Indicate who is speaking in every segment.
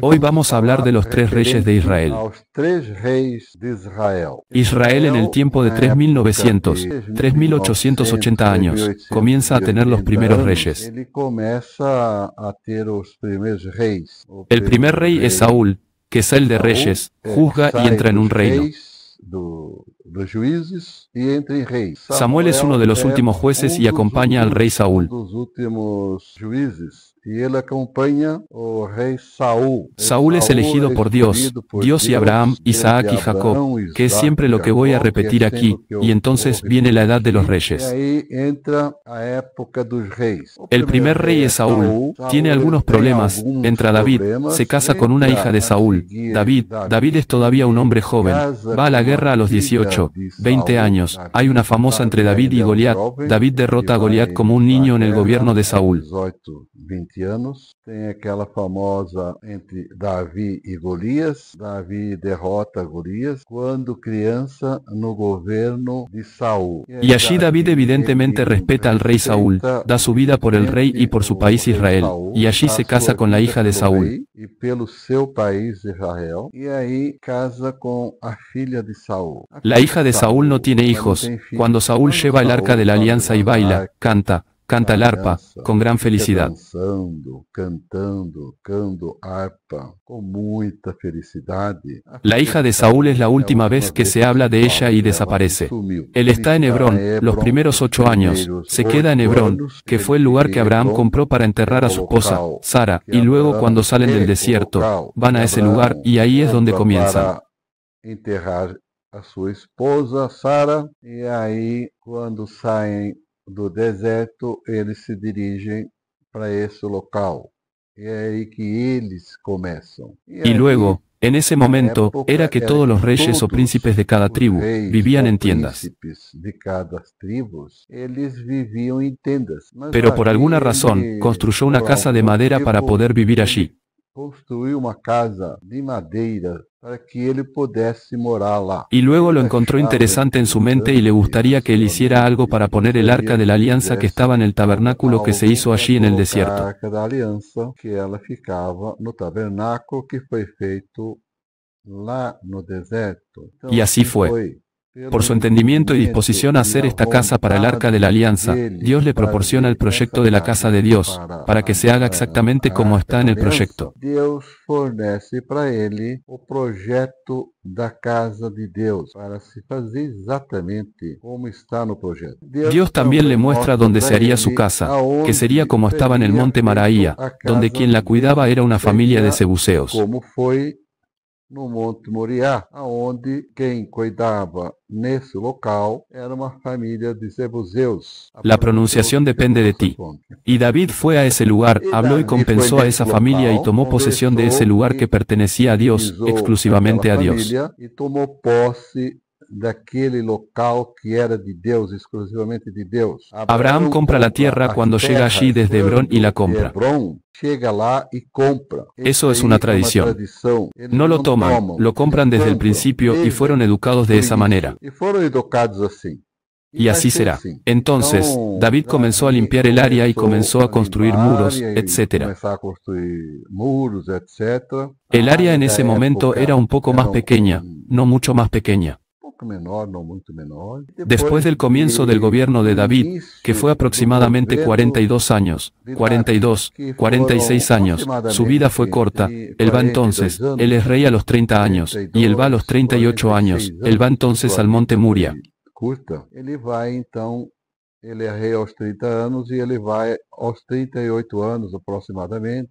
Speaker 1: Hoy vamos a hablar de los tres reyes de Israel. Israel en el tiempo de 3900, 3880 años, comienza a tener los primeros reyes. El primer rey es Saúl, que es el de reyes, juzga y entra en un reino. Samuel es uno de los últimos jueces y acompaña al rey Saúl. Saúl es elegido por Dios y Abraham, Isaac y Jacob, que es siempre lo que voy a repetir aquí, y entonces viene la edad de los reyes. El primer rey es Saúl, tiene algunos problemas, entra David, se casa con una hija de Saúl. David es todavía un hombre joven, va a la guerra a los 18, 20 años, hay una famosa entre David y Goliat. David derrota a Goliat como un niño en el gobierno de Saúl.
Speaker 2: 20 anos, tem aquela famosa entre Davi e Golias. Davi derrota a Golias quando criança no governo de Saúl.
Speaker 1: Y allí David evidentemente respeta al rey Saúl, da su vida por el rey y por su país Israel, y allí se casa con la hija de Saúl.
Speaker 2: E pelo seu país Israel, e aí casa com a filha de Saúl.
Speaker 1: La hija de Saúl no tiene hijos. Cuando Saúl lleva el arca de la alianza y baila, canta el arpa, con gran felicidad.
Speaker 2: Cantando arpa, com muita felicidade.
Speaker 1: La hija de Saúl es la última vez que se habla de ella y desaparece. Él está en Hebrón, los primeros 8 años, se queda en Hebrón, que fue el lugar que Abraham compró para enterrar a su esposa, Sara, y luego cuando salen del desierto, van a ese lugar y ahí es donde comienzan.
Speaker 2: Enterrar a sua esposa, Sara, e aí quando saem do deserto, eles se dirigem para esse local. E é aí que eles começam.
Speaker 1: Y luego, en ese momento, era que todos los reyes o príncipes de cada tribu vivían en tiendas. Pero por alguna razón, construyó una casa de madera para poder vivir allí.
Speaker 2: Construiu uma casa de madeira para que ele pudesse morar lá.
Speaker 1: Y luego lo encontró interesante en su mente y le gustaría que él hiciera algo para poner el arca de la alianza que estaba en el tabernáculo que se hizo allí en el desierto.
Speaker 2: A arca da aliança, que ela ficava no tabernáculo que foi feito lá no deserto.
Speaker 1: Y así fue. Por su entendimiento y disposición a hacer esta casa para el arca de la alianza, Dios le proporciona el proyecto de la casa de Dios, para que se haga exactamente como está en el proyecto.
Speaker 2: Deus fornece para ele o projeto da casa de Deus, para se fazer exatamente como está no projeto.
Speaker 1: Dios también le muestra dónde se haría su casa, que sería como estaba en el monte Maraía, donde quien la cuidaba era una familia de zebuseos.
Speaker 2: Como foi no Monte Moriá, onde quem cuidava nesse local era uma família de Zebuseus.
Speaker 1: La pronunciación depende de ti. Y David fue a ese lugar, habló y compensó a esa familia y tomó posesión de ese lugar que pertenecía a Dios, exclusivamente a Dios.
Speaker 2: E tomou posse daquele local que era de Deus, exclusivamente de Deus.
Speaker 1: Abraham compra la tierra cuando llega allí desde Hebrón y la compra.
Speaker 2: Chega lá e compra.
Speaker 1: Eso es una tradición. No lo toman, lo compran desde el principio y fueron educados de esa manera. Y así será. Entonces, David comenzó a limpiar el área y comenzó a construir muros, etc. El área en ese momento era un poco más pequeña, no mucho más pequeña. Después del comienzo del gobierno de David, que fue aproximadamente 42 años, 42, 46 años, su vida fue corta, él va entonces, él es rey a los 30 años, y él va a los 38 años, él va entonces al monte Muria.
Speaker 2: Ele vai então, ele é rei aos 30 anos e ele vai aos 38 anos aproximadamente.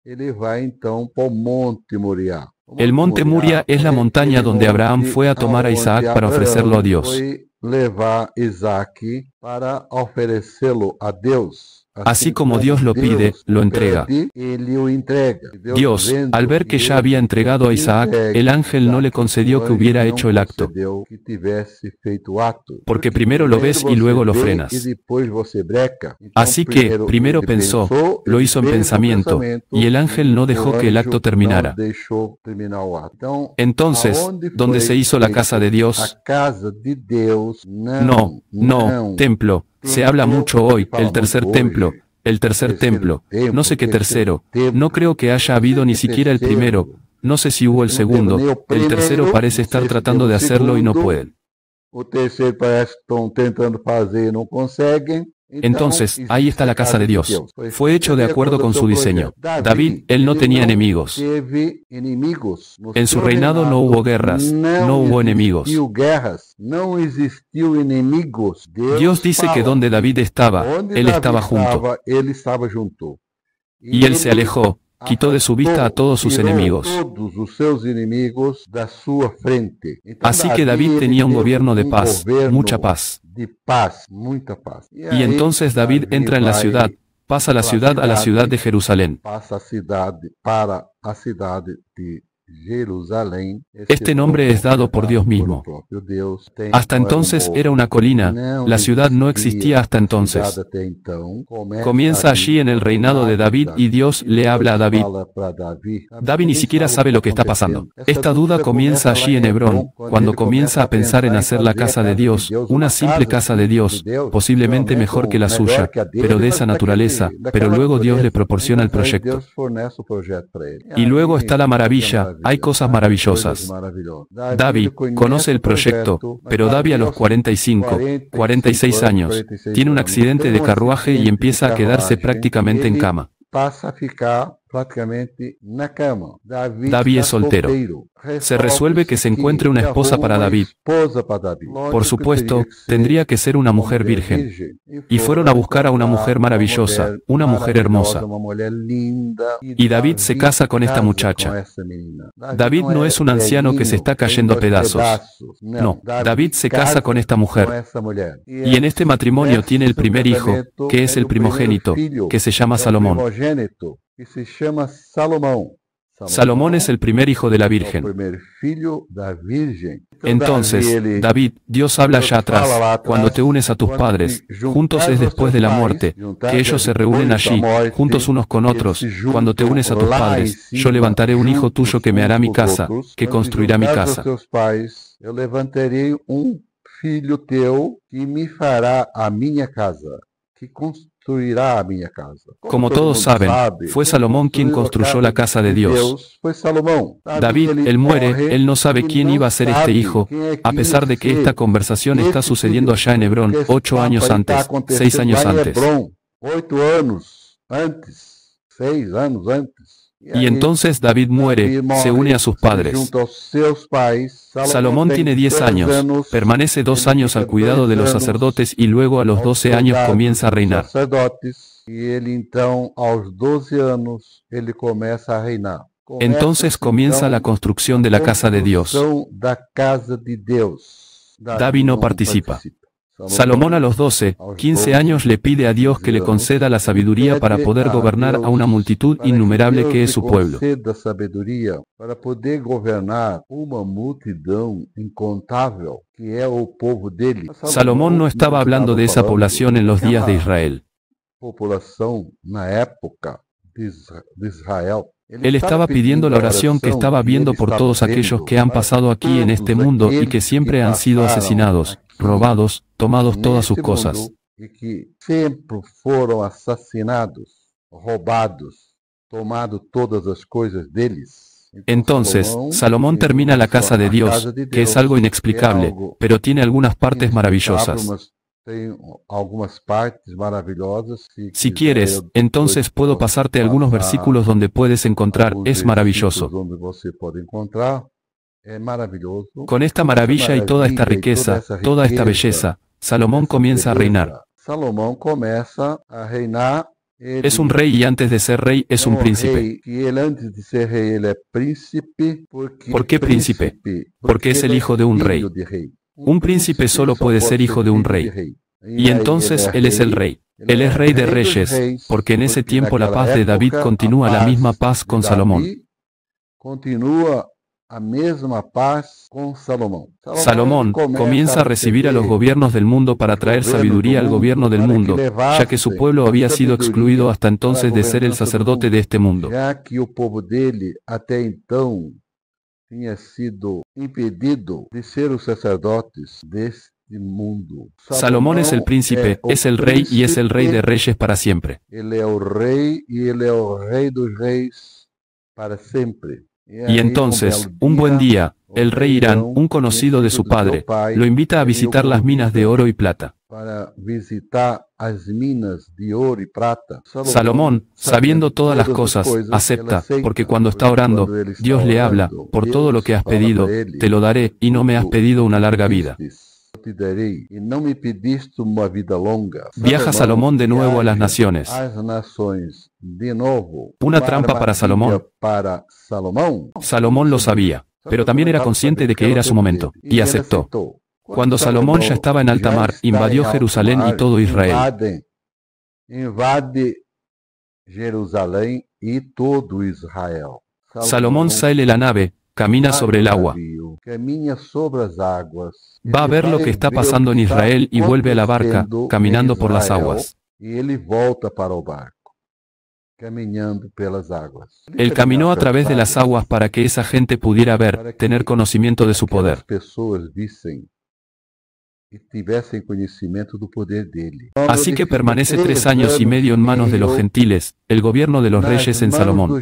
Speaker 2: Ele vai então para o Monte Moriá.
Speaker 1: El monte Muria es la montaña donde Abraham fue a tomar a Isaac para ofrecerlo a Dios.
Speaker 2: Foi levar Isaac para oferecê-lo a Deus.
Speaker 1: Así como Dios lo pide, lo entrega. Dios, al ver que ya había entregado a Isaac, el ángel no le concedió que hubiera hecho el acto. Porque primero lo ves y luego lo frenas. Así que, primero pensó, lo hizo en pensamiento, y el ángel no dejó que el acto terminara. Entonces, ¿dónde se hizo la casa de Dios? No, templo. Se habla mucho hoy, el tercer templo, el tercer templo, no sé qué tercero, no creo que haya habido ni siquiera el primero, no sé si hubo el segundo, el tercero parece estar tratando de hacerlo y no pueden.
Speaker 2: O terceiro parece que estão tentando fazer e não conseguem.
Speaker 1: Entonces, ahí está la casa de Dios. Fue hecho de acuerdo con su diseño. David, él no tenía enemigos. En su reinado no hubo guerras, no hubo enemigos. Dios dice que donde David estaba, él estaba junto. Y él se alejó, quitó de su vista a todos sus enemigos. Así que David tenía un gobierno de paz, mucha paz. Y entonces David entra en la ciudad, pasa la ciudad a la ciudad de Jerusalén. Este nombre es dado por Dios mismo. Hasta entonces era una colina, la ciudad no existía hasta entonces. Comienza allí en el reinado de David y Dios le habla a David. David ni siquiera sabe lo que está pasando. Esta duda comienza allí en Hebrón, cuando comienza a pensar en hacer la casa de Dios, una simple casa de Dios, posiblemente mejor que la suya, pero de esa naturaleza, pero luego Dios le proporciona el proyecto. Y luego está la maravilla. Hay cosas maravillosas. David conoce el proyecto, pero David a los 45, 46 años, tiene un accidente de carruaje y empieza a quedarse prácticamente en cama. David es soltero. Se resuelve que se encuentre una esposa para David. Por supuesto, tendría que ser una mujer virgen. Y fueron a buscar a una mujer maravillosa, una mujer hermosa. Y David se casa con esta muchacha. David no es un anciano que se está cayendo a pedazos. No, David se casa con esta mujer. Y en este matrimonio tiene el primer hijo, que es el primogénito, que se llama Salomón. Salomón es el primer hijo de la Virgen. Entonces, David, Dios habla allá atrás, cuando te unes a tus padres, juntos es después de la muerte, que ellos se reúnen allí, juntos unos con otros, cuando te unes a tus padres, yo levantaré un hijo tuyo que me hará mi casa, que construirá mi casa.
Speaker 2: Eu levantarei filho teu que me fará a minha casa, que construirá a minha casa.
Speaker 1: Como todos saben, fue Salomón quien construyó la casa de Dios. David, él muere, él no sabe quién iba a ser este hijo, a pesar de que esta conversación está sucediendo allá en Hebrón, 8 años antes, 6 años antes.
Speaker 2: 8 anos antes, 6 anos antes.
Speaker 1: Y entonces David muere, se une a sus padres. Salomón tiene 10 años, permanece 2 años al cuidado de los sacerdotes y luego a los 12 años comienza a reinar. Entonces comienza la construcción de la casa de Dios. David no participa. Salomón a los 12, 15 años le pide a Dios que le conceda la sabiduría para poder gobernar a una multitud innumerable que es su pueblo. Salomón no estaba hablando de esa población en los días de Israel. Él estaba pidiendo la oración que estaba viendo por todos aquellos que han pasado aquí en este mundo y que siempre han sido asesinados, robados, tomados todas sus cosas. Entonces, Salomón termina la casa de Dios, que es algo inexplicable, pero tiene algunas partes maravillosas. Si quieres, entonces puedo pasarte algunos versículos donde puedes encontrar, es maravilloso. Con esta maravilla y toda esta riqueza, toda esta belleza, Salomón comienza a reinar. Es un rey y antes de ser rey es un príncipe. ¿Por qué príncipe? Porque es el hijo de un rey. Un príncipe solo puede ser hijo de un rey. Y entonces él es el rey. Él es rey de reyes, porque en ese tiempo la paz de David continúa la misma paz con Salomón. Salomón comienza a recibir a los gobiernos del mundo para traer sabiduría al gobierno del mundo, ya que su pueblo había sido excluido hasta entonces de ser el sacerdote de este mundo.
Speaker 2: Tinha sido impedido de ser os sacerdotes
Speaker 1: Salomón es el príncipe, es el rey y es el rey de reyes para siempre.
Speaker 2: Ele é o rei e ele é o rei dos reis para sempre.
Speaker 1: Y entonces, un buen día, el rey Irán, un conocido de su padre, lo invita a visitar las minas de oro y plata.
Speaker 2: Para visitar as minas de ouro e prata.
Speaker 1: Salomón, sabiendo todas las cosas, acepta, porque cuando está orando, Dios le habla, por todo lo que has pedido, te lo daré, y no me has pedido una larga vida.
Speaker 2: Te darei, e não me pediste uma vida longa.
Speaker 1: Viaja Salomón de nuevo a las naciones.
Speaker 2: As nações de novo.
Speaker 1: Una trampa para Salomón.
Speaker 2: Para Salomón.
Speaker 1: Salomón lo sabía, pero también era consciente de que era su momento, y aceptó. Cuando Salomón ya estaba en alta mar, invadió Jerusalén y todo Israel.
Speaker 2: Invade Jerusalém e todo Israel.
Speaker 1: Salomón sale la nave, camina sobre el agua.
Speaker 2: Caminha sobre as águas.
Speaker 1: Va a ver lo que está pasando en Israel y vuelve a la barca, caminando por las aguas.
Speaker 2: E ele volta para o barco, caminhando pelas águas.
Speaker 1: Él caminó a través de las aguas para que esa gente pudiera ver, tener conocimiento de su poder.
Speaker 2: As pessoas vissem e tivessem conhecimento do poder dele.
Speaker 1: Así que permanece 3 años y medio en manos de los gentiles, el gobierno de los reyes en Salomón.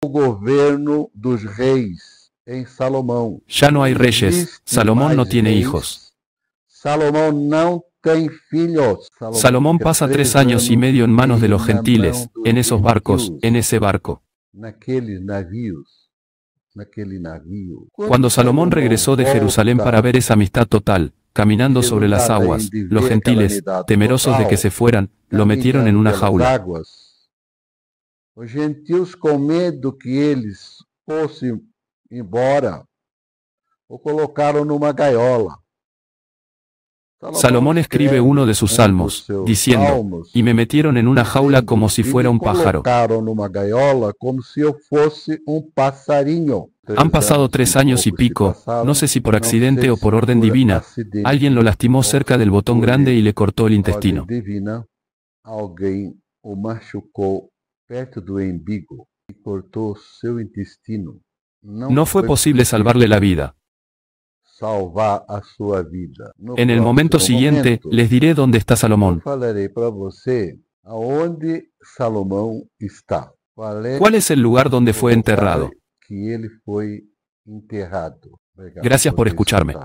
Speaker 2: O governo dos reis em Salomão.
Speaker 1: Ya no hay reyes, Salomón no tiene hijos.
Speaker 2: Salomão não tem filhos.
Speaker 1: Salomón pasa 3 años y medio en manos de los gentiles, en esos barcos, en ese barco.
Speaker 2: Naquele navio.
Speaker 1: Cuando Salomón regresó de Jerusalén para ver esa amistad total, caminando sobre las aguas, los gentiles, temerosos de que se fueran, lo metieron en una jaula.
Speaker 2: Os gentios, com medo que eles fossem embora, o colocaram numa gaiola.
Speaker 1: Salomón escribe uno de sus salmos, diciendo, y me metieron en una jaula como si fuera un pájaro. Han pasado 3 años y pico, no sé si por accidente o por orden divina, alguien lo lastimó cerca del botón grande y le cortó el intestino.
Speaker 2: Alguém o machucou perto do umbigo e cortou seu intestino.
Speaker 1: No fue posible salvarle la vida.
Speaker 2: Salvar a sua vida.
Speaker 1: En el momento siguiente, les diré dónde está Salomón.
Speaker 2: Falarei para você aonde Salomão está.
Speaker 1: ¿Cuál es el lugar donde fue enterrado?
Speaker 2: Que ele foi enterrado.
Speaker 1: Gracias por escucharme.